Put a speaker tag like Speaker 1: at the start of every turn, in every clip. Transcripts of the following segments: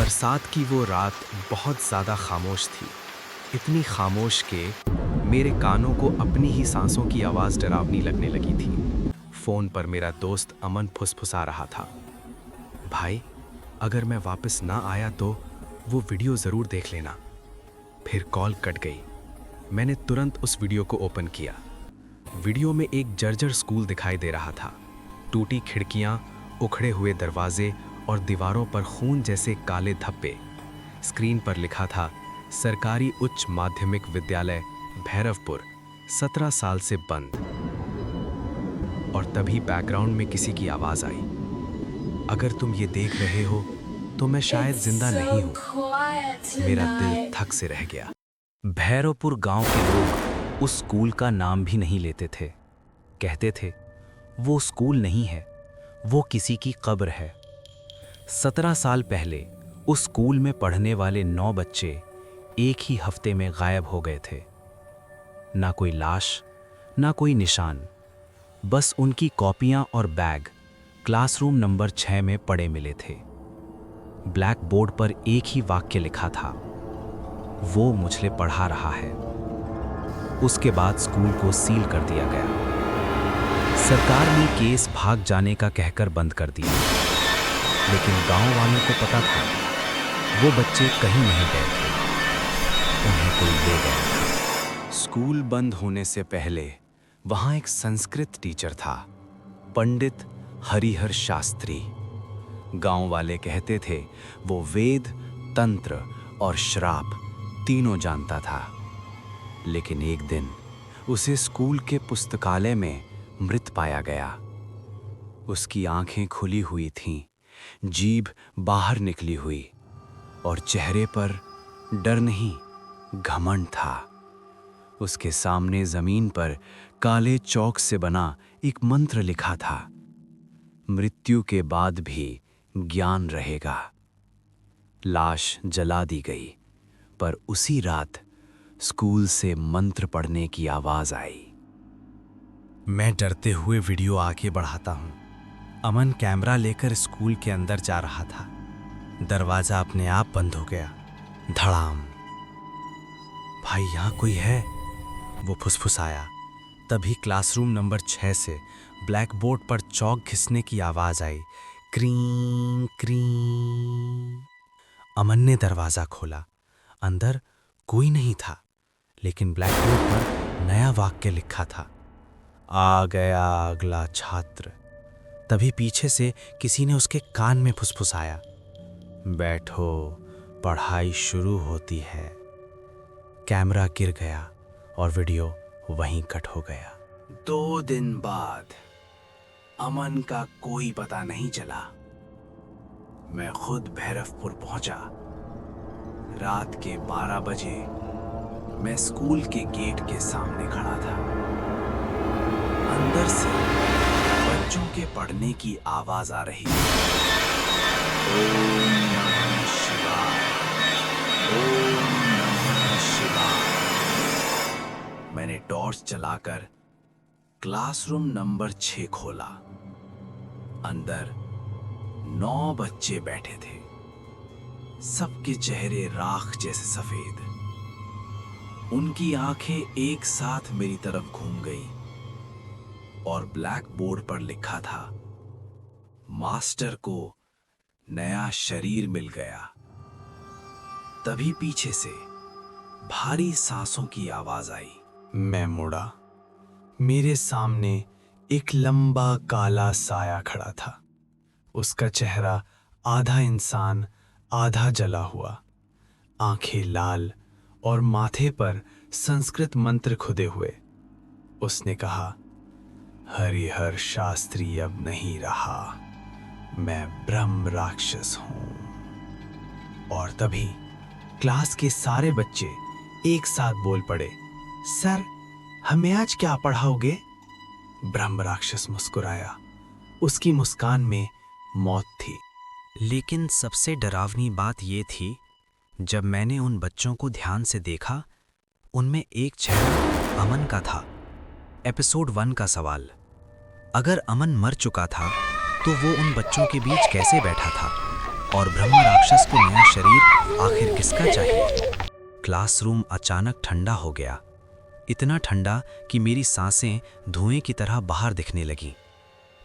Speaker 1: बरसात की वो रात बहुत ज़्यादा खामोश थी। इतनी खामोश कि मेरे कानों को अपनी ही सांसों की आवाज़ डरावनी लगने लगी थी। फ़ोन पर मेरा दोस्त अमन फुसफुसा रहा था, भाई अगर मैं वापस ना आया तो वो वीडियो ज़रूर देख लेना। फिर कॉल कट गई। मैंने तुरंत उस वीडियो को ओपन किया। वीडियो में एक जर्जर स्कूल दिखाई दे रहा था। टूटी खिड़कियाँ, उखड़े हुए दरवाजे और दीवारों पर खून जैसे काले धब्बे। स्क्रीन पर लिखा था, सरकारी उच्च माध्यमिक विद्यालय भैरवपुर 17 साल से बंद। और तभी बैकग्राउंड में किसी की आवाज़ आई, अगर तुम ये देख रहे हो तो मैं शायद जिंदा नहीं हूँ। मेरा दिल थक से रह गया।
Speaker 2: भैरवपुर गांव के लोग उस स्कूल का नाम भी नहीं लेते थे। कहते थे वो स्कूल नहीं है, वो किसी की कब्र है। 17 साल पहले उस स्कूल में पढ़ने वाले 9 बच्चे एक ही हफ्ते में गायब हो गए थे। ना कोई लाश, ना कोई निशान, बस उनकी कॉपियां और बैग क्लासरूम नंबर 6 में पड़े मिले थे। ब्लैक बोर्ड पर एक ही वाक्य लिखा था, वो मुझे पढ़ा रहा है। उसके बाद स्कूल को सील कर दिया गया। सरकार ने केस भाग जाने का कहकर बंद कर दिया, लेकिन गांव वालों को पता था वो बच्चे कहीं नहीं गए थे, उन्हें कोई ले गया था।
Speaker 1: स्कूल बंद होने से पहले वहाँ एक संस्कृत टीचर था, पंडित हरिहर शास्त्री। गांव वाले कहते थे वो वेद, तंत्र और श्राप तीनों जानता था। लेकिन एक दिन उसे स्कूल के पुस्तकालय में मृत पाया गया। उसकी आंखें खुली हुई थीं, जीभ बाहर निकली हुई और चेहरे पर डर नहीं, घमंड था। उसके सामने जमीन पर काले चौक से बना एक मंत्र लिखा था, मृत्यु के बाद भी ज्ञान रहेगा। लाश जला दी गई, पर उसी रात स्कूल से मंत्र पढ़ने की आवाज आई।
Speaker 2: मैं डरते हुए वीडियो आगे बढ़ाता हूँ। अमन कैमरा लेकर स्कूल के अंदर जा रहा था। दरवाजा अपने आप बंद हो गया। धड़ाम। भाई यहाँ कोई है? वो फुसफुसाया। तभी क्लासरूम नंबर 6 से ब्लैक बोर्ड पर चौक घिसने की आवाज आई, क्रीं क्रीं। अमन ने दरवाजा खोला। अंदर कोई नहीं था, लेकिन ब्लैक बोर्ड पर नया वाक्य लिखा था, आ गया अगला छात्र। तभी पीछे से किसी ने उसके कान में फुसफुसाया, बैठो पढ़ाई शुरू होती है। कैमरा गिर गया और वीडियो वहीं कट हो गया।
Speaker 1: 2 दिन बाद अमन का कोई पता नहीं चला। मैं खुद भैरवपुर पहुंचा। रात के 12 बजे मैं स्कूल के गेट के सामने खड़ा था। अंदर से बच्चों के पढ़ने की आवाज आ रही थी, ओम नमः शिवाय, ओम नमः शिवाय। मैंने टॉर्च जलाकर क्लासरूम नंबर 6 खोला। अंदर 9 बच्चे बैठे थे, सबके चेहरे राख जैसे सफेद। उनकी आंखें एक साथ मेरी तरफ घूम गई और ब्लैक बोर्ड पर लिखा था, मास्टर को नया शरीर मिल गया। तभी पीछे से भारी सांसों की आवाज आई। मैं मुड़ा। मेरे सामने एक लंबा काला साया खड़ा था। उसका चेहरा आधा इंसान आधा जला हुआ, आंखें लाल और माथे पर संस्कृत मंत्र खुदे हुए। उसने कहा, हरिहर शास्त्री अब नहीं रहा, मैं ब्रह्म राक्षस हूं। और तभी क्लास के सारे बच्चे एक साथ बोल पड़े, सर हमें आज क्या पढ़ाओगे? ब्रह्म राक्षस मुस्कुराया। उसकी मुस्कान में मौत थी।
Speaker 2: लेकिन सबसे डरावनी बात ये थी, जब मैंने उन बच्चों को ध्यान से देखा, उनमें एक चेहरा अमन का था। एपिसोड 1 का सवाल, अगर अमन मर चुका था तो वो उन बच्चों के बीच कैसे बैठा था? और ब्रह्म राक्षस को नया शरीर आखिर किसका चाहिए। क्लासरूम अचानक ठंडा हो गया, इतना ठंडा कि मेरी सांसें धुएं की तरह बाहर दिखने लगीं।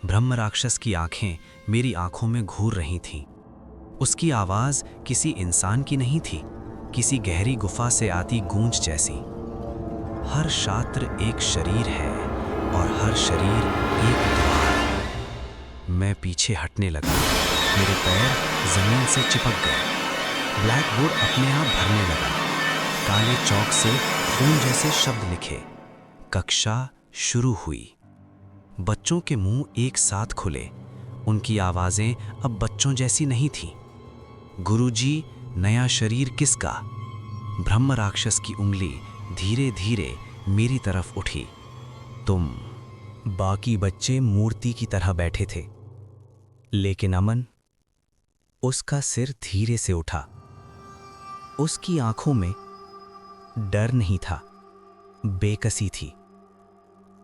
Speaker 2: ब्रह्म राक्षस की आंखें मेरी आंखों में घूर रही थीं। उसकी आवाज़ किसी इंसान की नहीं थी, किसी गहरी गुफा से आती गूंज जैसी। हर छात्र एक शरीर है और हर शरीर एक द्वार। मैं पीछे हटने लगा, मेरे पैर जमीन से चिपक गए। ब्लैक बोर्ड अपने आप भरने लगा, काले चौक से खून जैसे शब्द लिखे। कक्षा शुरू हुई। बच्चों के मुंह एक साथ खुले, उनकी आवाजें अब बच्चों जैसी नहीं थीं। गुरुजी, नया शरीर किसका? ब्रह्म राक्षस की उंगली धीरे धीरे मेरी तरफ उठी। तुम। बाकी बच्चे मूर्ति की तरह बैठे थे, लेकिन अमन, उसका सिर धीरे से उठा। उसकी आंखों में डर नहीं था, बेकसी थी।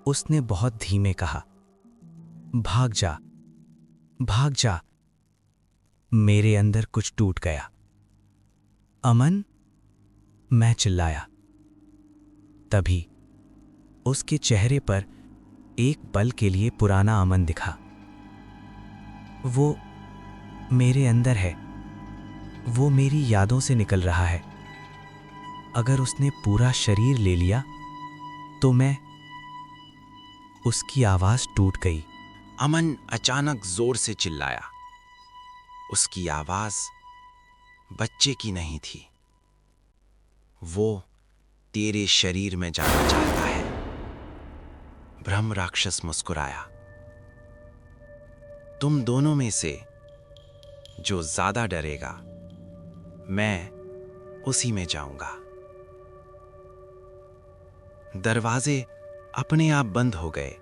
Speaker 2: उसने बहुत धीमे कहा, भाग जा, भाग जा। मेरे अंदर कुछ टूट गया। अमन, मैं चिल्लाया। तभी उसके चेहरे पर एक पल के लिए पुराना अमन दिखा। वो मेरे अंदर है, वो मेरी यादों से निकल रहा है। अगर उसने पूरा शरीर ले लिया तो मैं। उसकी आवाज टूट गई।
Speaker 1: अमन अचानक जोर से चिल्लाया। उसकी आवाज बच्चे की नहीं थी। वो तेरे शरीर में जाना चाहता है। ब्रह्म राक्षस मुस्कुराया। तुम दोनों में से जो ज्यादा डरेगा, मैं उसी में जाऊंगा। दरवाजे अपने आप बंद हो गए।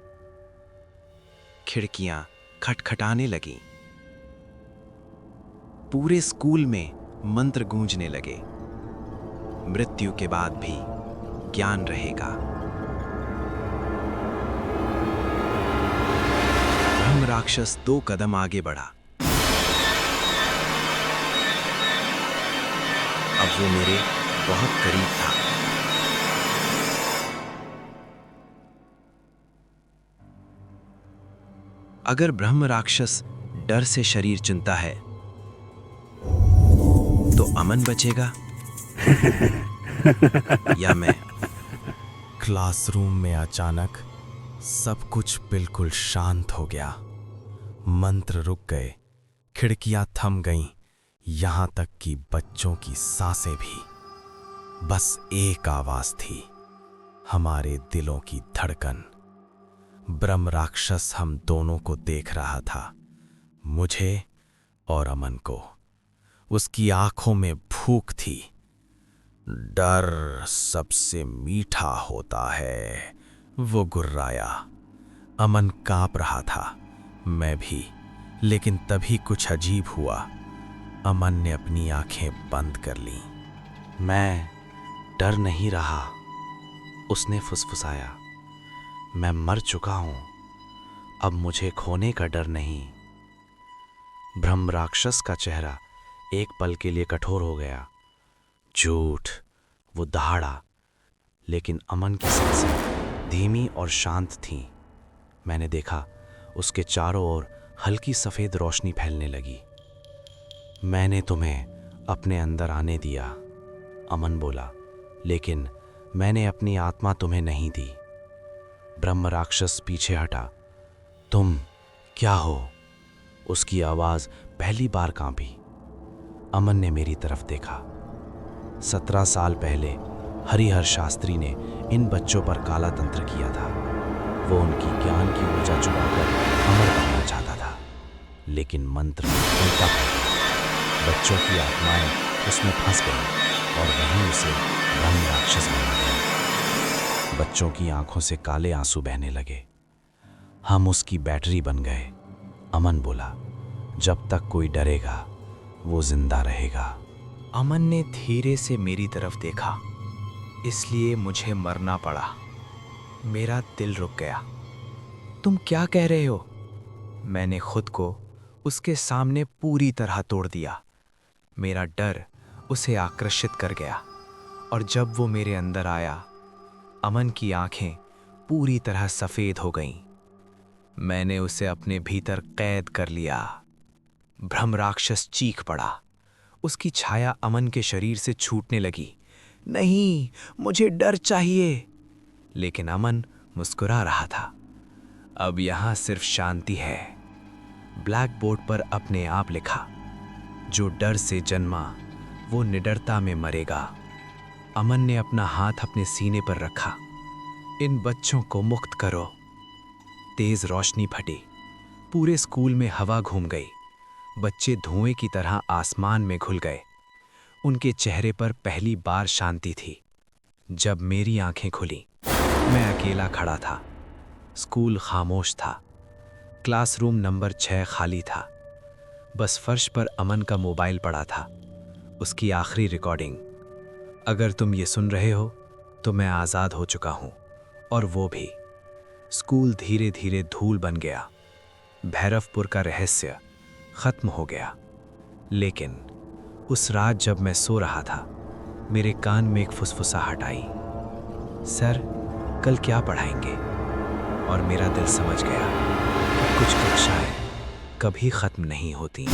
Speaker 1: खिड़कियां खटखटाने लगीं। पूरे स्कूल में मंत्र गूंजने लगे। मृत्यु के बाद भी ज्ञान रहेगा। ब्रह्म राक्षस 2 कदम आगे बढ़ा। अब वो मेरे बहुत करीब था। अगर ब्रह्म राक्षस डर से शरीर चुनता है तो अमन बचेगा या मैं।
Speaker 2: क्लासरूम में अचानक सब कुछ बिल्कुल शांत हो गया। मंत्र रुक गए, खिड़कियां थम गईं, यहां तक कि बच्चों की सांसें भी। बस एक आवाज थी, हमारे दिलों की धड़कन। ब्रह्म राक्षस हम दोनों को देख रहा था, मुझे और अमन को। उसकी आंखों में भूख थी। डर सबसे मीठा होता है, वो गुर्राया। अमन कांप रहा था, मैं भी। लेकिन तभी कुछ अजीब हुआ। अमन ने अपनी आंखें बंद कर लीं।
Speaker 1: मैं डर नहीं रहा, उसने फुसफुसाया। मैं मर चुका हूं, अब मुझे खोने का डर नहीं। ब्रह्म राक्षस का चेहरा एक पल के लिए कठोर हो गया। झूठ, वो दहाड़ा। लेकिन अमन की सांसें धीमी और शांत थीं। मैंने देखा उसके चारों ओर हल्की सफेद रोशनी फैलने लगी। मैंने तुम्हें अपने अंदर आने दिया, अमन बोला, लेकिन मैंने अपनी आत्मा तुम्हें नहीं दी। ब्रह्म राक्षस पीछे हटा। तुम क्या हो? उसकी आवाज पहली बार कांपी। अमन ने मेरी तरफ देखा। 17 साल पहले हरिहर शास्त्री ने इन बच्चों पर काला तंत्र किया था। वो उनकी ज्ञान की ऊर्जा चुराकर अमर बनना चाहता था, लेकिन मंत्र उल्टा पड़ गया। बच्चों की आत्माएं उसमें फंस गईं और वहीं उसे ब्रह्म राक्षस बना दिया। बच्चों की आंखों से काले आंसू बहने लगे। हम उसकी बैटरी बन गए, अमन बोला। जब तक कोई डरेगा वो जिंदा रहेगा।
Speaker 2: अमन ने धीरे से मेरी तरफ देखा, इसलिए मुझे मरना पड़ा। मेरा दिल रुक गया। तुम क्या कह रहे हो? मैंने खुद को उसके सामने पूरी तरह तोड़ दिया। मेरा डर उसे आकर्षित कर गया और जब वो मेरे अंदर आया, अमन की आंखें पूरी तरह सफ़ेद हो गईं। मैंने उसे अपने भीतर कैद कर लिया। भ्रम राक्षस चीख पड़ा। उसकी छाया अमन के शरीर से छूटने लगी। नहीं, मुझे डर चाहिए। लेकिन अमन मुस्कुरा रहा था। अब यहाँ सिर्फ शांति है। ब्लैक बोर्ड पर अपने आप लिखा, जो डर से जन्मा वो निडरता में मरेगा। अमन ने अपना हाथ अपने सीने पर रखा। इन बच्चों को मुक्त करो। तेज रोशनी फटी। पूरे स्कूल में हवा घूम गई। बच्चे धुएं की तरह आसमान में घुल गए। उनके चेहरे पर पहली बार शांति थी। जब मेरी आंखें खुली, मैं अकेला खड़ा था। स्कूल खामोश था। क्लासरूम नंबर 6 खाली था। बस फर्श पर अमन का मोबाइल पड़ा था, उसकी आखिरी रिकॉर्डिंग। अगर तुम ये सुन रहे हो तो मैं आज़ाद हो चुका हूँ, और वो भी। स्कूल धीरे धीरे धूल बन गया। भैरवपुर का रहस्य खत्म हो गया। लेकिन उस रात जब मैं सो रहा था, मेरे कान में एक फुसफुसाहट आई, सर कल क्या पढ़ाएंगे? और मेरा दिल समझ गया कि कुछ कक्षाएं कभी खत्म नहीं होती।